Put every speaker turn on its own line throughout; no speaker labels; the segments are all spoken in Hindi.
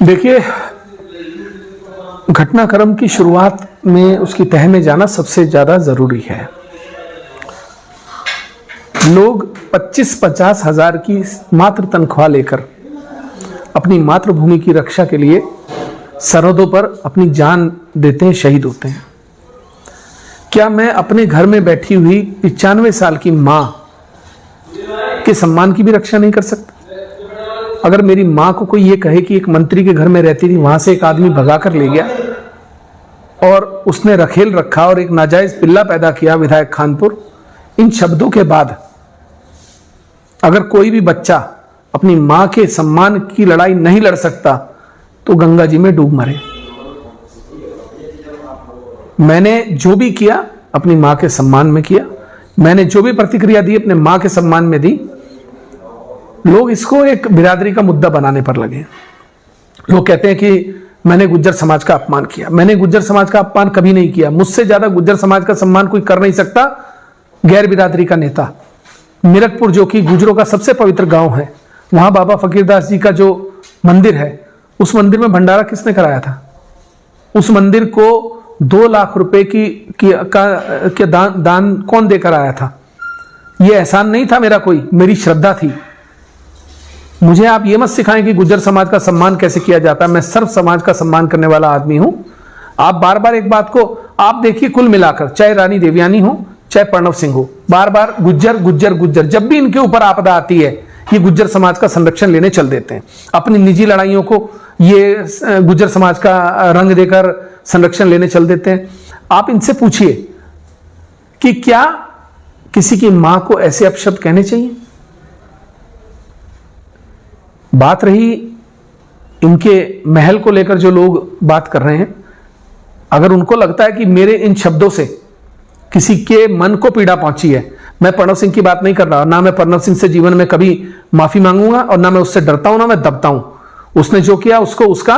देखिए, घटनाक्रम की शुरुआत में उसकी तह में जाना सबसे ज़्यादा ज़रूरी है। लोग 25-50 हज़ार की मात्र तनख्वाह लेकर अपनी मातृभूमि की रक्षा के लिए सरहदों पर अपनी जान देते हैं, शहीद होते हैं। क्या मैं अपने घर में बैठी हुई 95 साल की माँ के सम्मान की भी रक्षा नहीं कर सकता? अगर मेरी माँ को कोई ये कहे कि एक मंत्री के घर में रहती थी, वहां से एक आदमी भगा कर ले गया और उसने रखेल रखा और एक नाजायज पिल्ला पैदा किया विधायक खानपुर, इन शब्दों के बाद अगर कोई भी बच्चा अपनी माँ के सम्मान की लड़ाई नहीं लड़ सकता तो गंगा जी में डूब मरे। मैंने जो भी किया अपनी माँ के सम्मान में किया, मैंने जो भी प्रतिक्रिया दी अपने माँ के सम्मान में दी। लोग इसको एक बिरादरी का मुद्दा बनाने पर लगे। लोग कहते हैं कि मैंने गुज्जर समाज का अपमान किया। मैंने गुज्जर समाज का अपमान कभी नहीं किया। मुझसे ज्यादा गुज्जर समाज का सम्मान कोई कर नहीं सकता। गैर बिरादरी का नेता मीरठपुर, जो कि गुजरों का सबसे पवित्र गांव है, वहां बाबा फकीरदास जी का जो मंदिर है, उस मंदिर में भंडारा किसने कराया था? उस मंदिर को 2 लाख रुपए की दान कौन देकर आया था? यह एहसान नहीं था मेरा, कोई मेरी श्रद्धा थी। मुझे आप ये मत सिखाएं कि गुज्जर समाज का सम्मान कैसे किया जाता है। मैं सर्व समाज का सम्मान करने वाला आदमी हूं। आप बार बार एक बात को आप देखिए, कुल मिलाकर चाहे रानी देवयानी हो चाहे प्रणव सिंह हो, बार बार गुज्जर गुज्जर गुज्जर। जब भी इनके ऊपर आपदा आती है ये गुज्जर समाज का संरक्षण लेने चल देते हैं। अपनी निजी लड़ाइयों को ये गुज्जर समाज का रंग देकर संरक्षण लेने चल देते हैं। आप इनसे पूछिए कि क्या किसी की मां को ऐसे अपशब्द कहने चाहिए? बात रही इनके महल को लेकर, जो लोग बात कर रहे हैं, अगर उनको लगता है कि मेरे इन शब्दों से किसी के मन को पीड़ा पहुंची है, मैं प्रणव सिंह की बात नहीं कर रहा। ना मैं प्रणव सिंह से जीवन में कभी माफी मांगूंगा और ना मैं उससे डरता हूं, ना मैं दबता हूं। उसने जो किया उसको उसका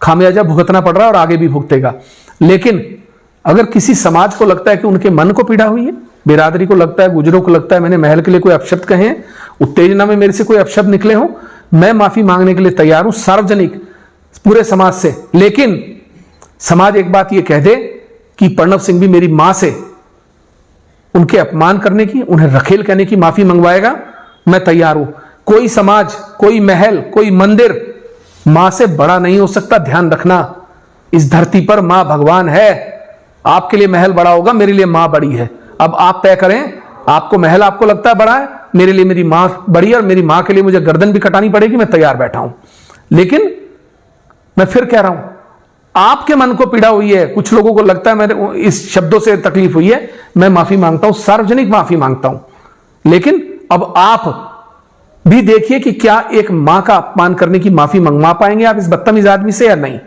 खामियाजा भुगतना पड़ रहा है और आगे भी भुगतेगा। लेकिन अगर किसी समाज को लगता है कि उनके मन को पीड़ा हुई है, बिरादरी को लगता है, गुजरों को लगता है मैंने महल के लिए कोई अपशब्द कहे हैं, उत्तेजना में मेरे से कोई अपशब्द निकले हो, मैं माफी मांगने के लिए तैयार हूं, सार्वजनिक पूरे समाज से। लेकिन समाज एक बात यह कह दे कि प्रणव सिंह भी मेरी मां से उनके अपमान करने की, उन्हें रखेल कहने की माफी मंगवाएगा, मैं तैयार हूं। कोई समाज, कोई महल, कोई मंदिर मां से बड़ा नहीं हो सकता। ध्यान रखना, इस धरती पर मां भगवान है। आपके लिए महल बड़ा होगा, मेरे लिए मां बड़ी है। अब आप तय करें, आपको महल आपको लगता है बड़ा है, मेरे लिए मेरी मां बड़ी है और मेरी मां के लिए मुझे गर्दन भी कटानी पड़ेगी, मैं तैयार बैठा हूं। लेकिन मैं फिर कह रहा हूं, आपके मन को पीड़ा हुई है, कुछ लोगों को लगता है मेरे इस शब्दों से तकलीफ हुई है, मैं माफी मांगता हूं, सार्वजनिक माफी मांगता हूं। लेकिन अब आप भी देखिए कि क्या एक मां का अपमान करने की माफी मंगवा पाएंगे आप इस बदतमीज आदमी से या नहीं।